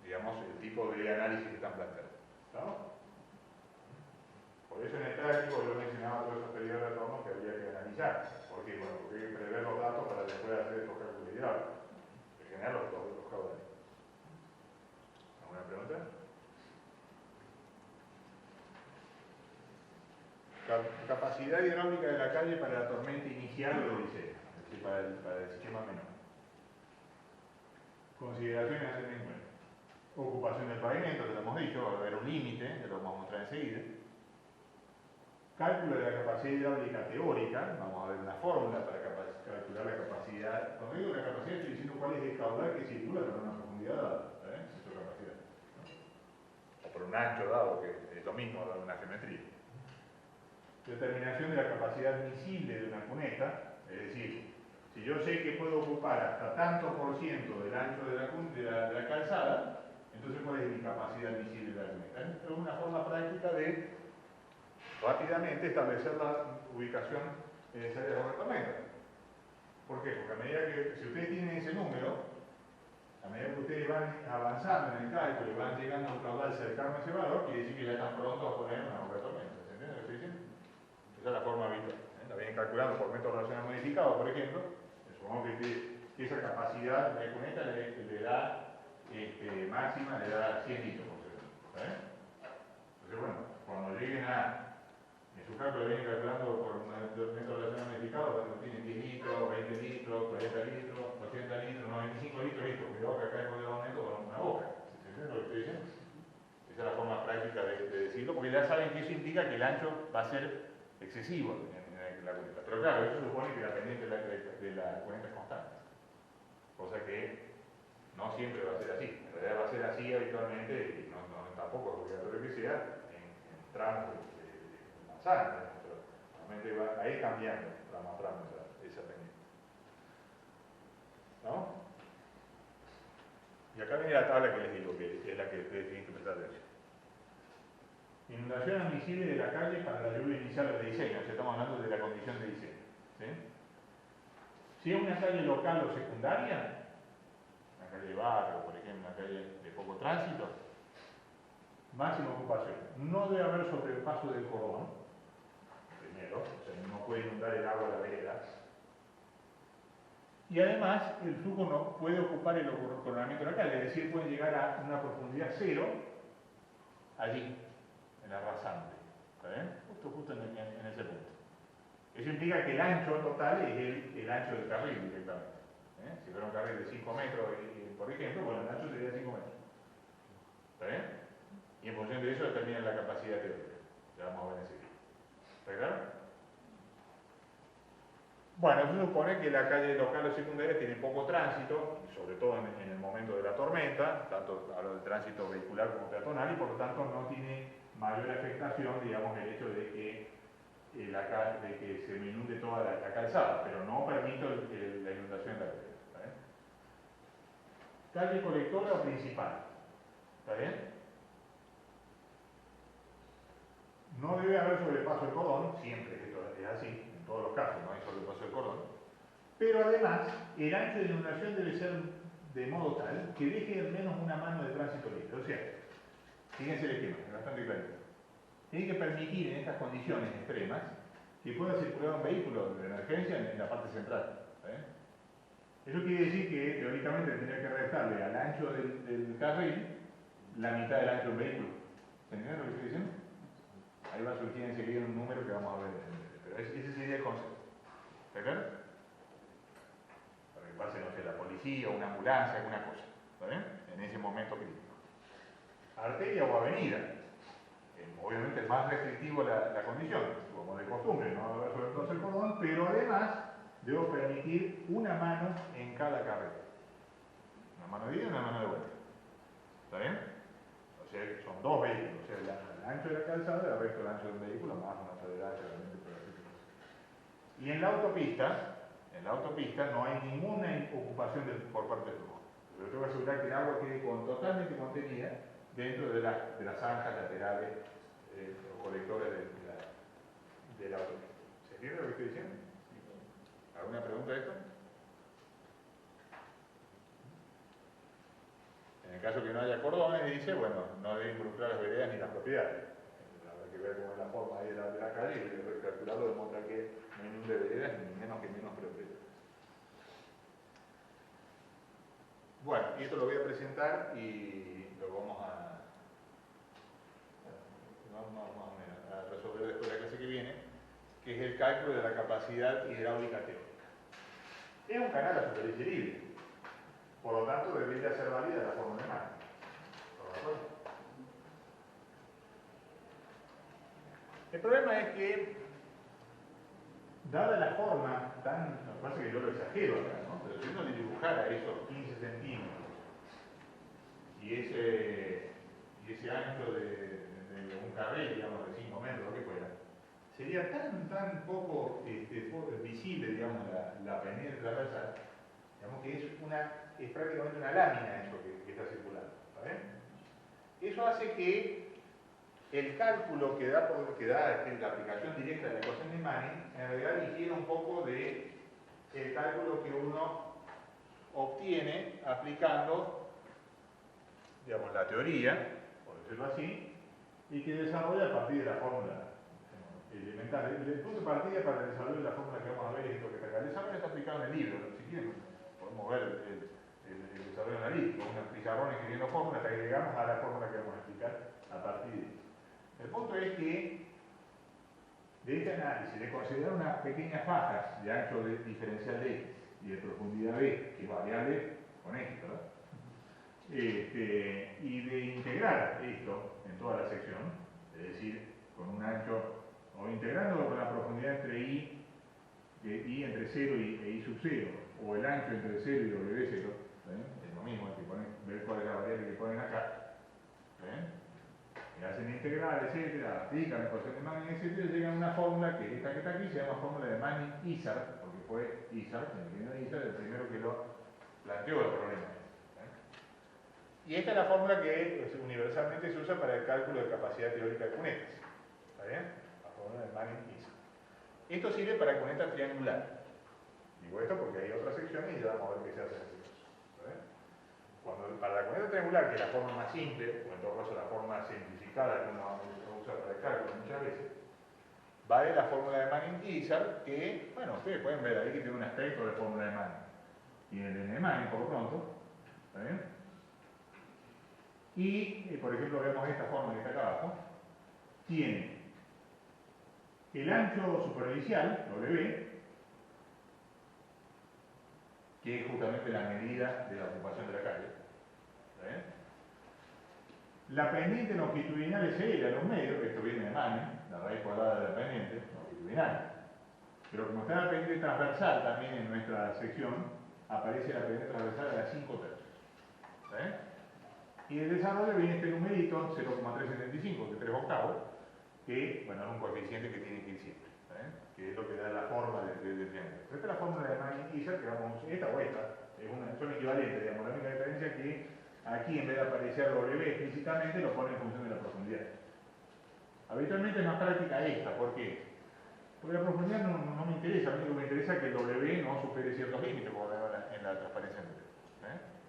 digamos, el tipo de análisis que están planteando. ¿Estamos? Por eso en el práctico yo mencionaba todos esos periodos de retorno que habría que analizar. ¿Por qué? Bueno, porque hay que prever los datos para después hacer estos cálculos hidráulicos. En general los caudales. ¿Alguna pregunta? Capacidad hidráulica de la calle para la tormenta inicial o de diseño, es decir, para el sistema menor. Consideraciones a tener en cuenta. Ocupación del pavimento, que lo hemos dicho, va a haber un límite, que lo vamos a mostrar enseguida. Cálculo de la capacidad hidráulica teórica, vamos a ver una fórmula para calcular la capacidad. Cuando digo la capacidad estoy diciendo cuál es el caudal que circula por una profundidad dada, esa es su capacidad. O por un ancho dado, que es lo mismo, dado una geometría. Determinación de la capacidad admisible de una cuneta, es decir, si yo sé que puedo ocupar hasta tanto por ciento del ancho de la calzada, entonces cuál es mi capacidad admisible de la cuneta. Es una forma práctica de rápidamente establecer la ubicación necesaria de la tormenta. ¿Por qué? Porque a medida que, si ustedes tienen ese número, a medida que ustedes van avanzando en el cálculo y van llegando a un caudal cercano a ese valor, quiere decir que ya están prontos a poner una obra de tormenta. ¿Se entiende lo que estoy diciendo? Esa es la forma habitual. La vienen calculando por método racional modificado, por ejemplo. Supongamos que esa capacidad de cuneta le da máxima, le da 100 litros por segundo. Entonces, bueno, cuando lleguen a en su cálculo lo vienen calculando por un método relacional modificado, cuando tienen 10 litros, 20 litros, 40 litros, 80 litros, 95 litros, listo, cuidado que acá hay un aumento con una boca. ¿Se entiende lo que estoy diciendo? Esa es la forma práctica de decirlo, porque ya saben que eso implica que el ancho va a ser excesivo en la cuneta. Pero claro, eso supone que la pendiente de la cuneta es constante. Cosa que no siempre va a ser así. En realidad va a ser así habitualmente, y tampoco es obligatorio que sea, en tramos pero realmente va a ir cambiando tramo a tramo esa pendiente. ¿No? Y acá viene la tabla que les digo, que es la que ustedes tienen que prestar atención. Inundación admisible de la calle para la lluvia inicial o de diseño, o sea, estamos hablando de la condición de diseño. ¿Sí? Si es una calle local o secundaria, una calle de barrio, por ejemplo, una calle de poco tránsito, máxima ocupación. No debe haber sobrepaso del cordón. Primero, o sea, no puede inundar el agua a la vereda. Y además, el flujo no puede ocupar el coronamiento de la calle, es decir, puede llegar a una profundidad cero allí, en la rasante. ¿Está bien? Justo en ese punto. Eso implica que el ancho total es el ancho del carril directamente. Si fuera un carril de 5 metros, por ejemplo, bueno, el ancho sería 5 metros. ¿Está bien? Y en función de eso determina la capacidad teórica. Ya vamos a ver enseguida. ¿Está claro? Bueno, eso supone que la calle local o secundaria tiene poco tránsito, sobre todo en el momento de la tormenta, tanto hablo del tránsito vehicular como peatonal, y por lo tanto no tiene mayor afectación, digamos, el hecho de que, se me inunde toda la calzada, pero no permito la inundación de la calle. Calle colectora o principal. ¿Está bien? No debe haber sobrepaso del cordón, siempre esto es así, en todos los casos no hay sobrepaso del cordón. Pero además, el ancho de inundación debe ser de modo tal que deje al menos una mano de tránsito libre. O sea, fíjense el esquema, es bastante claro. Tiene que permitir en estas condiciones extremas que pueda circular un vehículo de emergencia en la parte central. Eso quiere decir que teóricamente tendría que restarle al ancho del carril la mitad del ancho del vehículo. ¿Se entiende lo que estoy diciendo? Ahí va a surgir enseguida un número que vamos a ver. Pero ese sería el concepto. ¿Está claro? Para que pase, no sé, la policía, una ambulancia, alguna cosa. ¿Está bien? En ese momento crítico. Arteria o avenida. Obviamente es más restrictivo la condición, como de costumbre, no va a sobreponerse el cordón, pero además debo permitir una mano en cada carril. Una mano de ida y una mano de vuelta. ¿Está bien? O sea, son dos vehículos, o sea, el ancho de la calzada y el resto del ancho del vehículo, más una tolerancia realmente por la circulación. Y en la autopista no hay ninguna ocupación por parte del flujo. Yo tengo que asegurar que el agua quede totalmente contenida dentro de las zanjas laterales o colectores de la autopista. ¿Se entiende lo que estoy diciendo? ¿Alguna pregunta de esto? En el caso que no haya cordones, dice, bueno, no debe involucrar las veredas ni las propiedades. Habrá que ver cómo es la forma ahí de la calle y recalcularlo de modo que no inunde veredas ni menos propiedades. Bueno, y esto lo voy a presentar y lo vamos a resolver después de la clase que viene, que es el cálculo de la capacidad hidráulica teórica. Es un canal a superficie libre, por lo tanto debería ser válida la fórmula de Manning. ¿Estamos de acuerdo? El problema es que, dada la forma tan, lo que pasa es que yo lo exagero acá, ¿no? Pero si uno le dibujara esos 15 centímetros y ese ancho de un carril, digamos, de 5 metros, lo que fuera, sería tan poco visible, digamos, la pendiente transversal, digamos que es prácticamente una lámina eso que está circulando. ¿Está bien? Eso hace que el cálculo que da la aplicación directa de la ecuación de Manning, en realidad difiere un poco de el cálculo que uno obtiene aplicando, digamos, la teoría, por decirlo así, y que desarrolla a partir de la fórmula elemental. El punto de partida para el desarrollo de la fórmula que vamos a ver es esto que está acá. El desarrollo está aplicado en el libro, si quieren podemos ver el desarrollo analítico, un pizarrón escribiendo fórmulas hasta que llegamos a la fórmula que vamos a explicar a partir de esto. El punto es que de este análisis de considerar unas pequeñas fajas de ancho diferencial de X y de profundidad B, que es variable con X, ¿verdad? Y de integrar esto en toda la sección, es decir, con un ancho, o integrándolo con la profundidad entre I entre 0 e I sub 0, o el ancho entre 0 y W0, es lo mismo, hay que ver cuál es la variable que ponen acá, y hacen integral, etcétera, aplican la ecuación de Manning, etcétera, llegan a una fórmula que esta que está aquí se llama fórmula de Manning-Isard, porque fue Isard, el primero que lo planteó el problema. Y esta es la fórmula que universalmente se usa para el cálculo de capacidad teórica de cunetas. ¿Está bien? La fórmula de Manning-Isard. Esto sirve para cuneta triangular. Digo esto porque hay otras secciones y ya vamos a ver qué se hace en este caso. ¿Está bien? Para la cuneta triangular, que es la forma más simple, o en todo caso la forma simplificada que uno usa para el cálculo muchas veces, vale la fórmula de Manning-Isard, que, bueno, ustedes pueden ver ahí que tiene un aspecto de fórmula de Manning. Tiene el n de Manning, por lo pronto. ¿Está bien? Y, por ejemplo, vemos esta forma que está acá abajo. Tiene el ancho superficial, W, que es justamente la medida de la ocupación de la calle. ¿Está bien? La pendiente longitudinal es L a los medios, esto viene de Manning, la raíz cuadrada de la pendiente longitudinal. Pero como está la pendiente transversal también en nuestra sección, aparece la pendiente transversal a las 5 tercios. ¿Está bien? Y el desarrollo viene este numerito, 0,375, de 3 octavos, que, bueno, es un coeficiente que tiene que ir siempre, que es lo que da la forma del triángulo. Esta es la fórmula de Manning-Isard, que vamos a usar, esta o esta, son equivalentes, digamos, la única diferencia es que aquí en vez de aparecer W explícitamente lo pone en función de la profundidad. Habitualmente es más práctica esta, ¿por qué? Porque la profundidad no me interesa, a mí lo que me interesa es que el W no supere ciertos límites, como vemos en la transparencia anterior.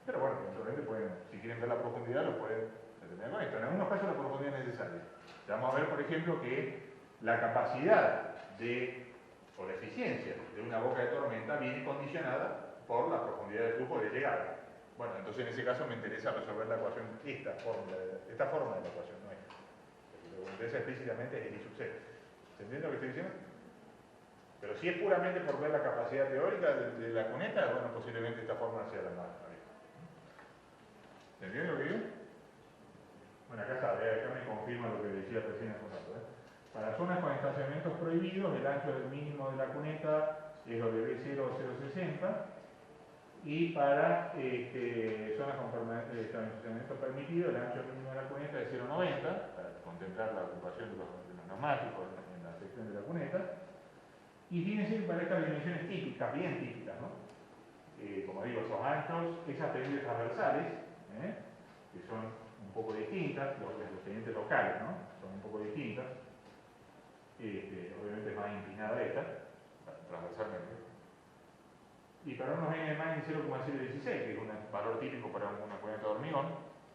Pero bueno, eventualmente pueden, si quieren ver la profundidad, lo pueden determinar con esto. En algunos casos la profundidad es necesaria. Ya vamos a ver, por ejemplo, que la capacidad o la eficiencia de una boca de tormenta viene condicionada por la profundidad del flujo de llegada. Bueno, entonces en ese caso me interesa resolver la ecuación, esta forma de la ecuación, no esta. Lo que me interesa explícitamente es el I sub C. ¿Se entiende lo que estoy diciendo? Pero si es puramente por ver la capacidad teórica de la cuneta, bueno, posiblemente esta fórmula sea la más habitual. ¿Se entiende lo que digo? Bueno, acá está, acá me confirma lo que decía recién hace un rato. Para zonas con estacionamientos prohibidos, el ancho del mínimo de la cuneta es W0 o 0,60, y para zonas con estacionamiento permitido, el ancho mínimo de la cuneta es 0,90, para contemplar la ocupación de los neumáticos en la sección de la cuneta. Y fíjense que para estas dimensiones típicas, bien típicas, ¿no? Como digo, esos anchos, esas pendientes transversales, que son un poco distintas, los pendientes locales, ¿no? Son un poco distintas. Obviamente es más inclinada esta, transversalmente. Y para unos n más en 0,016, que es un valor típico para una cuneta de hormigón,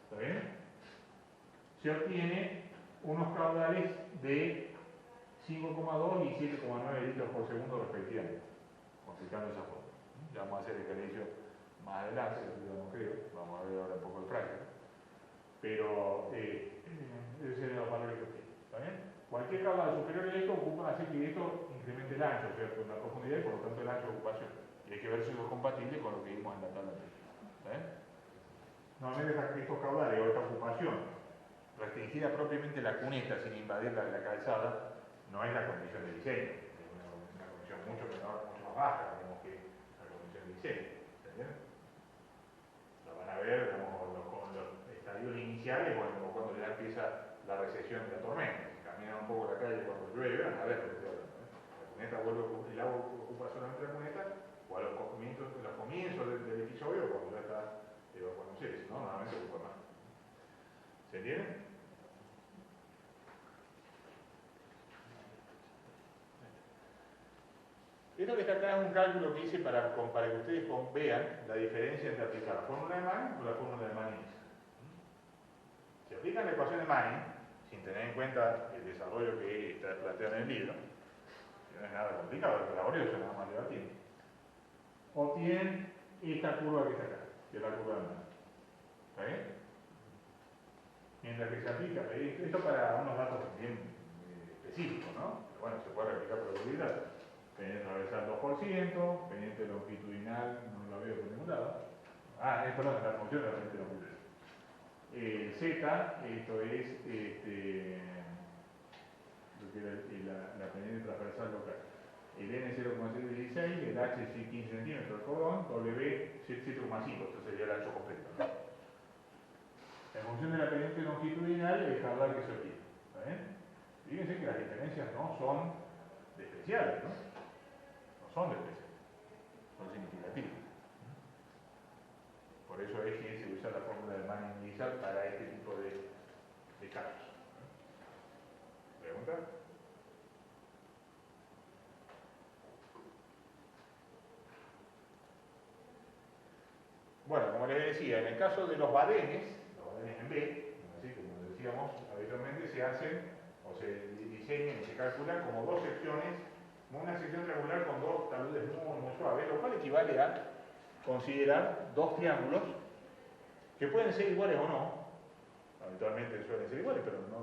¿está bien? Se obtiene unos caudales de 5,2 y 7,9 litros por segundo respectivamente, complicando esa forma. Ya vamos a hacer el ejercicio más adelante, no creo, vamos a ver ahora un poco el práctico. Pero esos serían los valores que obtiene, ¿está bien? Cualquier caudal superior a esto hace que esto incremente el ancho, o sea, con la profundidad y por lo tanto el ancho de ocupación. Y hay que ver si eso es compatible con lo que vimos en la tabla anterior. ¿Está bien? Normalmente estos caudales o esta ocupación restringida propiamente la cuneta sin invadir la calzada no es la condición de diseño, es una condición mucho menor, mucho más baja digamos, que la condición de diseño. ¿Está bien? Lo van a ver como los estadios iniciales o cuando ya empieza la recesión de la tormenta. Si caminan un poco la calle cuando llueve, van a ver lo que estoy hablando. La cuneta el agua ocupa solamente la cuneta, o a los comienzos del episodio, cuando ya está evacuándose, si no, normalmente ocupa más. ¿Se entiende? Esto que está acá es un cálculo que hice para que ustedes vean la diferencia entre aplicar la fórmula de Manning o la fórmula de Manning. Si aplican la ecuación de Manning, sin tener en cuenta el desarrollo que está planteado en el libro, que no es nada complicado, es laborioso, nada más lleva tiempo, obtienen esta curva que está acá, que es la curva de Manning. ¿Está bien? Mientras que se aplica, esto para unos datos bien específicos, ¿no? Pero bueno, se puede replicar probabilidad. Pendiente transversal 2%, pendiente longitudinal, no lo veo por ningún lado. Perdón, la función de la pendiente longitudinal. Z, esto es lo que era la pendiente transversal local. El N 0,016, el H 15 centímetros el cordón, W 7,5, esto sería el ancho completo, ¿no? En función de la pendiente longitudinal, el caudal que se obtiene. ¿Está bien? Fíjense que las diferencias no son despreciables, ¿no? No son despreciables, son significativas. Por eso es que se usa la fórmula de Manning-Lizard para este tipo de casos. ¿Pregunta? Bueno, como les decía, en el caso de los badenes en B, así como decíamos, habitualmente se hacen o se diseñan y se calculan como dos secciones, una sección triangular con dos taludes muy suaves, lo cual equivale a considerar dos triángulos que pueden ser iguales o no, habitualmente suelen ser iguales, pero no